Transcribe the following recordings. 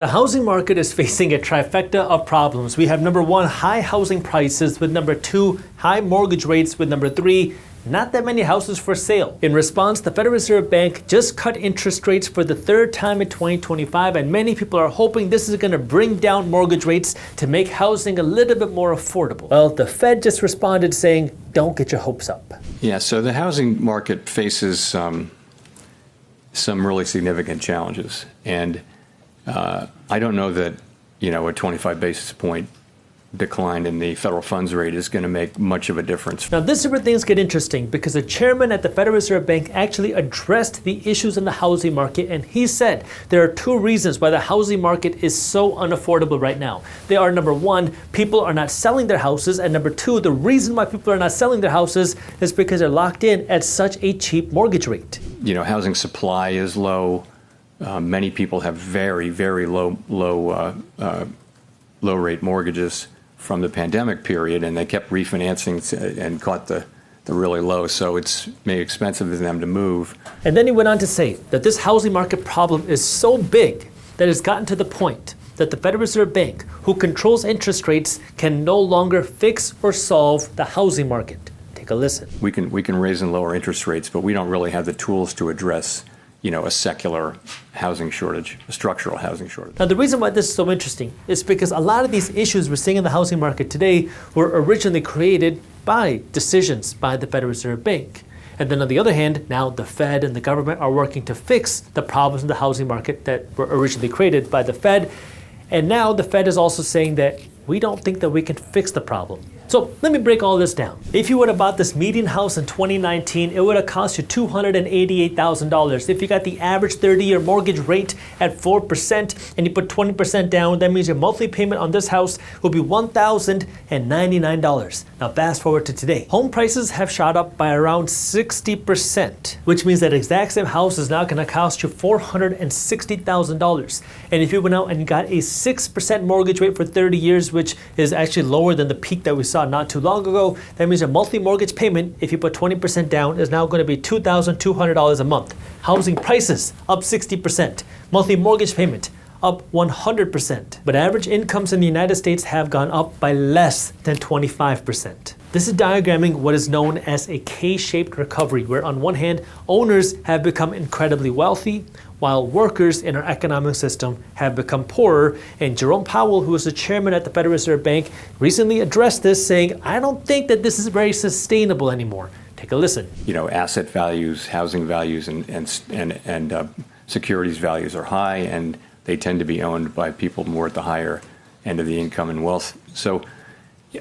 The housing market is facing a trifecta of problems. We have number one, high housing prices, with number two, high mortgage rates, with number three, not that many houses for sale. In response, the Federal Reserve Bank just cut interest rates for the third time in 2025, and many people are hoping this is going to bring down mortgage rates to make housing a little bit more affordable. Well, the Fed just responded saying, don't get your hopes up. Yeah, so the housing market faces some really significant challenges. And I don't know that, a 25 basis point decline in the federal funds rate is going to make much of a difference. Now, this is where things get interesting, because the chairman at the Federal Reserve Bank actually addressed the issues in the housing market, and he said there are two reasons why the housing market is so unaffordable right now. They are, number one, people are not selling their houses, and number two, the reason why people are not selling their houses is because they're locked in at such a cheap mortgage rate. Housing supply is low. Many people have very, very low rate mortgages from the pandemic period, and they kept refinancing and caught the really low, so it's made expensive for them to move. And then he went on to say that this housing market problem is so big that it's gotten to the point that the Federal Reserve Bank, who controls interest rates, can no longer fix or solve the housing market. Take a listen. We can raise and lower interest rates, but we don't really have the tools to address a secular housing shortage, a structural housing shortage. Now, the reason why this is so interesting is because a lot of these issues we're seeing in the housing market today were originally created by decisions by the Federal Reserve Bank. And then on the other hand, now the Fed and the government are working to fix the problems in the housing market that were originally created by the Fed. And now the Fed is also saying that we don't think that we can fix the problem. So let me break all this down. If you would have bought this median house in 2019, it would have cost you $288,000. If you got the average 30-year mortgage rate at 4% and you put 20% down, that means your monthly payment on this house will be $1,099. Now fast forward to today. Home prices have shot up by around 60%, which means that exact same house is now going to cost you $460,000. And if you went out and you got a 6% mortgage rate for 30 years, which is actually lower than the peak that we saw not too long ago, that means your monthly mortgage payment, if you put 20% down, is now going to be $2,200 a month. Housing prices up 60%. Monthly mortgage payment up 100%. But average incomes in the United States have gone up by less than 25%. This is diagramming what is known as a K-shaped recovery, where on one hand, owners have become incredibly wealthy, while workers in our economic system have become poorer. And Jerome Powell, who is the chairman at the Federal Reserve Bank, recently addressed this, saying, I don't think that this is very sustainable anymore. Take a listen. Asset values, housing values, and securities values are high, and they tend to be owned by people more at the higher end of the income and wealth. So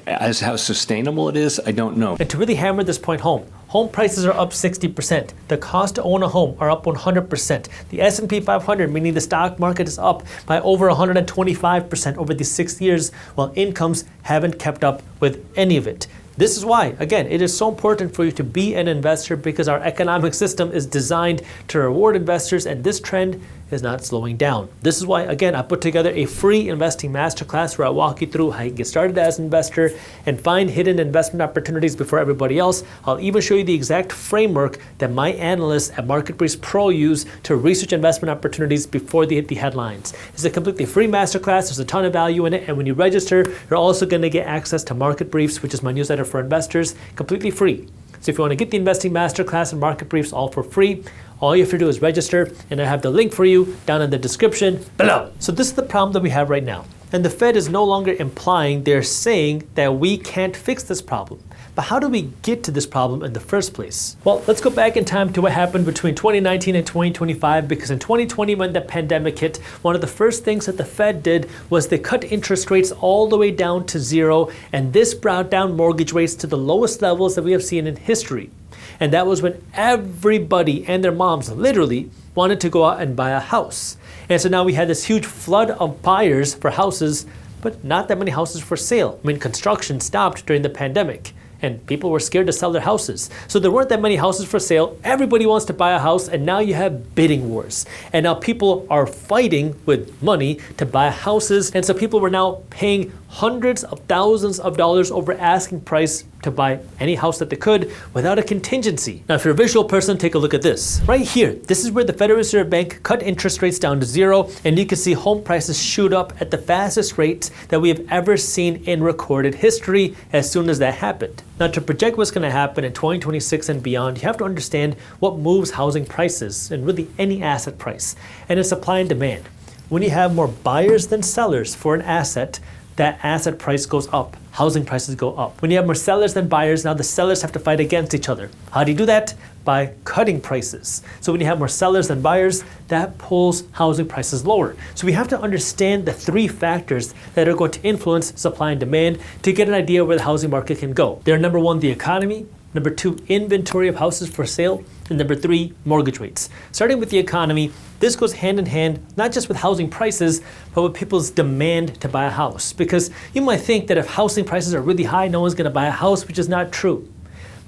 as how sustainable it is, I don't know. And to really hammer this point home prices are up 60%. The cost to own a home are up 100%. The S&P 500, meaning the stock market, is up by over 125% over these 6 years, while incomes haven't kept up with any of it. This is why, again, it is so important for you to be an investor, because our economic system is designed to reward investors, and this trend is not slowing down. This is why, again, I put together a free investing masterclass where I walk you through how you get started as an investor and find hidden investment opportunities before everybody else. I'll even show you the exact framework that my analysts at Market Briefs Pro use to research investment opportunities before they hit the headlines. It's a completely free masterclass. There's a ton of value in it, and when you register, you're also going to get access to Market Briefs, which is my newsletter for investors, completely free. So if you want to get the investing masterclass and Market Briefs all for free, all you have to do is register, and I have the link for you down in the description below. So this is the problem that we have right now. And the Fed is no longer implying, they're saying that we can't fix this problem. But how do we get to this problem in the first place? Well, let's go back in time to what happened between 2019 and 2025, because in 2020, when the pandemic hit, one of the first things that the Fed did was they cut interest rates all the way down to zero, and this brought down mortgage rates to the lowest levels that we have seen in history. And that was when everybody and their moms literally wanted to go out and buy a house. And so now we had this huge flood of buyers for houses, but not that many houses for sale. I mean, construction stopped during the pandemic, and people were scared to sell their houses. So there weren't that many houses for sale. Everybody wants to buy a house, and now you have bidding wars. And now people are fighting with money to buy houses. And so people were now paying hundreds of thousands of dollars over asking price to buy any house that they could without a contingency. Now, if you're a visual person, take a look at this. Right here, this is where the Federal Reserve Bank cut interest rates down to zero, and you can see home prices shoot up at the fastest rates that we have ever seen in recorded history as soon as that happened. Now, to project what's going to happen in 2026 and beyond, you have to understand what moves housing prices and really any asset price, and it's supply and demand. When you have more buyers than sellers for an asset, that asset price goes up. Housing prices go up. When you have more sellers than buyers, now the sellers have to fight against each other. How do you do that? By cutting prices. So when you have more sellers than buyers, that pulls housing prices lower. So we have to understand the three factors that are going to influence supply and demand to get an idea where the housing market can go. They're number one, the economy. Number two, inventory of houses for sale. And number three, mortgage rates. Starting with the economy, this goes hand in hand, not just with housing prices, but with people's demand to buy a house. Because you might think that if housing prices are really high, no one's going to buy a house, which is not true.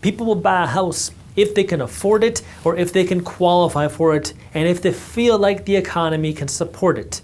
People will buy a house if they can afford it or if they can qualify for it and if they feel like the economy can support it.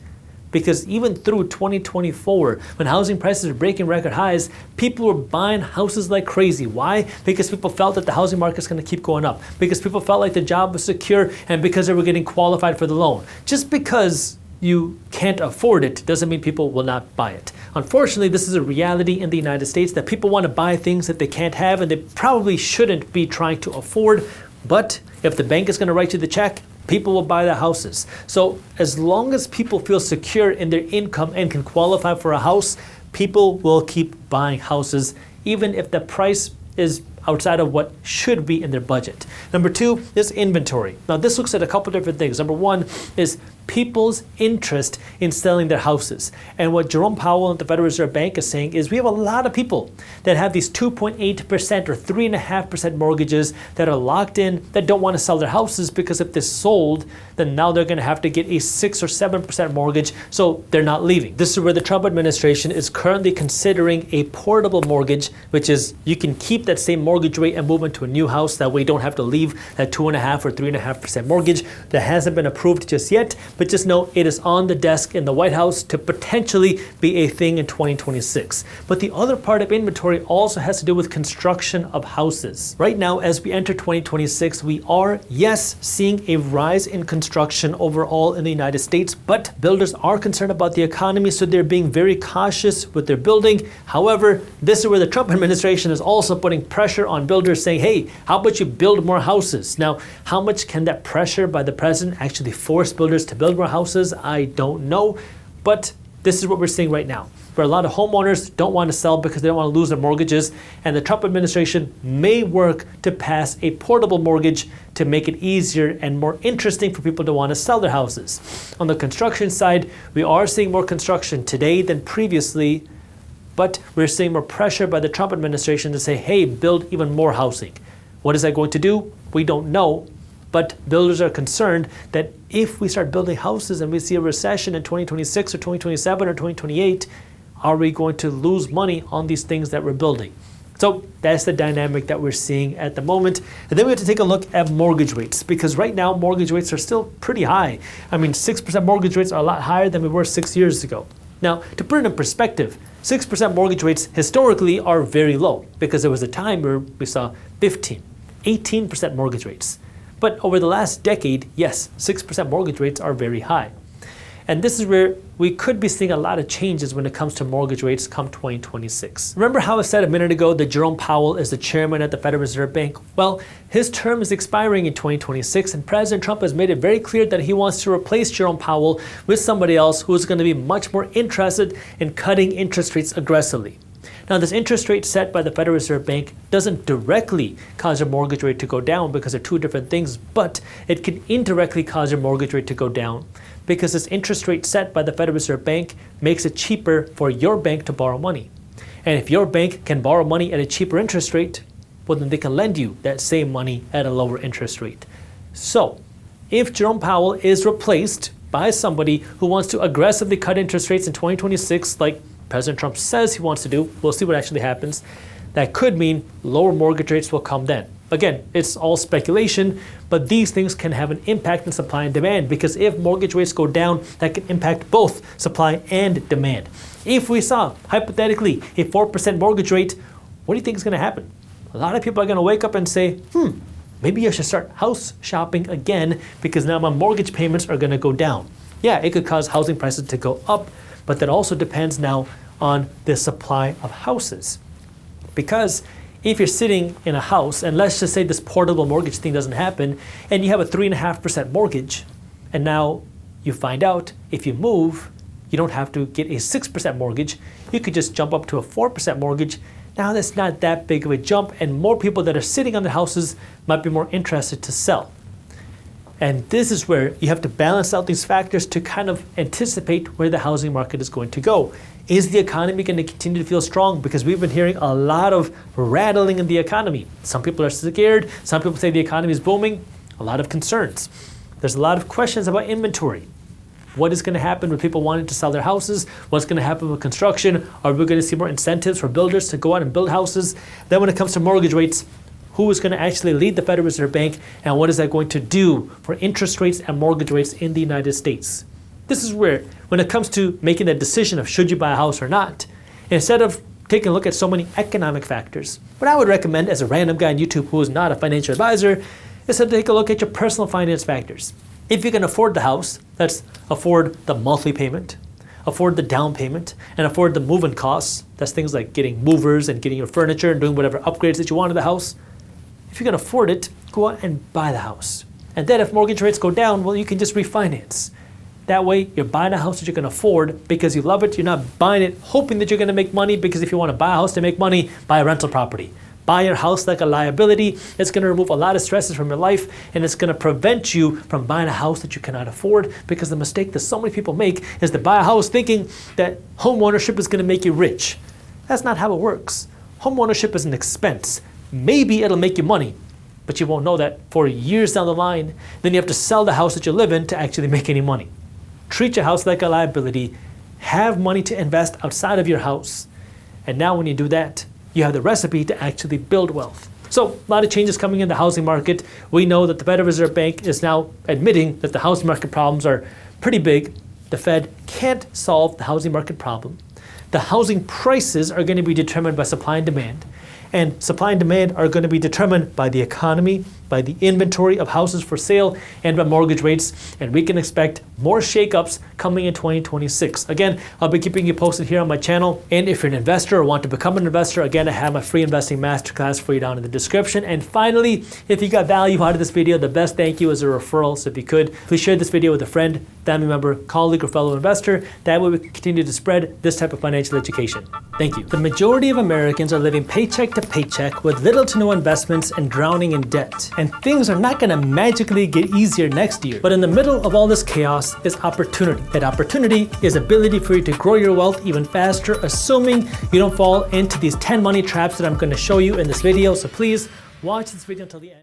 Because even through 2024, when housing prices were breaking record highs, people were buying houses like crazy. Why? Because people felt that the housing market's going to keep going up. Because people felt like the job was secure and because they were getting qualified for the loan. Just because you can't afford it doesn't mean people will not buy it. Unfortunately, this is a reality in the United States that people want to buy things that they can't have and they probably shouldn't be trying to afford. But if the bank is going to write you the check, people will buy the houses. So as long as people feel secure in their income and can qualify for a house, people will keep buying houses, even if the price is outside of what should be in their budget. Number two is inventory. Now this looks at a couple different things. Number one is people's interest in selling their houses. And what Jerome Powell at the Federal Reserve Bank is saying is we have a lot of people that have these 2.8% or 3.5% mortgages that are locked in that don't want to sell their houses because if they're sold, then now they're going to have to get a 6 or 7% mortgage, so they're not leaving. This is where the Trump administration is currently considering a portable mortgage, which is you can keep that same mortgage rate and move into a new house. That way you don't have to leave that 2.5 or 3.5% mortgage. That hasn't been approved just yet, but just know it is on the desk in the White House to potentially be a thing in 2026. But the other part of inventory also has to do with construction of houses. Right now, as we enter 2026, we are, yes, seeing a rise in construction overall in the United States, but builders are concerned about the economy, so they're being very cautious with their building. However, this is where the Trump administration is also putting pressure on builders saying, hey, how about you build more houses? Now, how much can that pressure by the president actually force builders to build more houses? I don't know, but this is what we're seeing right now, where a lot of homeowners don't want to sell because they don't want to lose their mortgages, and the Trump administration may work to pass a portable mortgage to make it easier and more interesting for people to want to sell their houses. On the construction side, we are seeing more construction today than previously, but we're seeing more pressure by the Trump administration to say, hey, build even more housing. What is that going to do? We don't know. But builders are concerned that if we start building houses and we see a recession in 2026 or 2027 or 2028, are we going to lose money on these things that we're building? So that's the dynamic that we're seeing at the moment. And then we have to take a look at mortgage rates, because right now mortgage rates are still pretty high. I mean, 6% mortgage rates are a lot higher than we were 6 years ago. Now, to put it in perspective, 6% mortgage rates historically are very low because there was a time where we saw 15, 18% mortgage rates. But over the last decade, yes, 6% mortgage rates are very high. And this is where we could be seeing a lot of changes when it comes to mortgage rates come 2026. Remember how I said a minute ago that Jerome Powell is the chairman at the Federal Reserve Bank? Well, his term is expiring in 2026, and President Trump has made it very clear that he wants to replace Jerome Powell with somebody else who is going to be much more interested in cutting interest rates aggressively. Now, this interest rate set by the Federal Reserve Bank doesn't directly cause your mortgage rate to go down because they're two different things, but it can indirectly cause your mortgage rate to go down because this interest rate set by the Federal Reserve Bank makes it cheaper for your bank to borrow money. And if your bank can borrow money at a cheaper interest rate, well, then they can lend you that same money at a lower interest rate. So, if Jerome Powell is replaced by somebody who wants to aggressively cut interest rates in 2026, like President Trump says he wants to do, we'll see what actually happens, that could mean lower mortgage rates will come then. Again, it's all speculation, but these things can have an impact on supply and demand, because if mortgage rates go down, that can impact both supply and demand. If we saw, hypothetically, a 4% mortgage rate, what do you think is going to happen? a lot of people are going to wake up and say, maybe I should start house shopping again because now my mortgage payments are going to go down. Yeah, it could cause housing prices to go up, but that also depends now on the supply of houses. Because if you're sitting in a house, and let's just say this portable mortgage thing doesn't happen, and you have a 3.5% mortgage, and now you find out if you move, you don't have to get a 6% mortgage, you could just jump up to a 4% mortgage. Now that's not that big of a jump, and more people that are sitting on their houses might be more interested to sell. And this is where you have to balance out these factors to kind of anticipate where the housing market is going to go. Is the economy going to continue to feel strong? Because we've been hearing a lot of rattling in the economy. Some people are scared. Some people say the economy is booming. A lot of concerns. There's a lot of questions about inventory. What is going to happen with people wanting to sell their houses? What's going to happen with construction? Are we going to see more incentives for builders to go out and build houses? Then when it comes to mortgage rates, who is going to actually lead the Federal Reserve Bank, and what is that going to do for interest rates and mortgage rates in the United States? This is where, when it comes to making that decision of should you buy a house or not, instead of taking a look at so many economic factors, what I would recommend as a random guy on YouTube who is not a financial advisor is to take a look at your personal finance factors. If you can afford the house, let's afford the monthly payment, afford the down payment, and afford the move-in costs. That's things like getting movers and getting your furniture and doing whatever upgrades that you want to the house. If you can afford it, go out and buy the house. And then if mortgage rates go down, well, you can just refinance. That way, you're buying a house that you can afford because you love it. You're not buying it hoping that you're going to make money, because if you want to buy a house to make money, buy a rental property. Buy your house like a liability. It's going to remove a lot of stresses from your life, and it's going to prevent you from buying a house that you cannot afford, because the mistake that so many people make is to buy a house thinking that home ownership is going to make you rich. That's not how it works. Home ownership is an expense. Maybe it'll make you money, but you won't know that for years down the line. Then you have to sell the house that you live in to actually make any money. Treat your house like a liability. Have money to invest outside of your house. And now when you do that, you have the recipe to actually build wealth. So a lot of changes coming in the housing market. We know that the Federal Reserve Bank is now admitting that the housing market problems are pretty big. The Fed can't solve the housing market problem. The housing prices are going to be determined by supply and demand. And supply and demand are going to be determined by the economy, by the inventory of houses for sale, and by mortgage rates. And we can expect more shakeups coming in 2026. Again, I'll be keeping you posted here on my channel. And if you're an investor or want to become an investor, again, I have my free investing masterclass for you down in the description. And finally, if you got value out of this video, the best thank you is a referral. So if you could, please share this video with a friend, family member, colleague, or fellow investor. That way we can continue to spread this type of financial education. Thank you. The majority of Americans are living paycheck to paycheck with little to no investments and drowning in debt. And things are not going to magically get easier next year. But in the middle of all this chaos is opportunity. That opportunity is ability for you to grow your wealth even faster, assuming you don't fall into these 10 money traps that I'm going to show you in this video. So please watch this video until the end.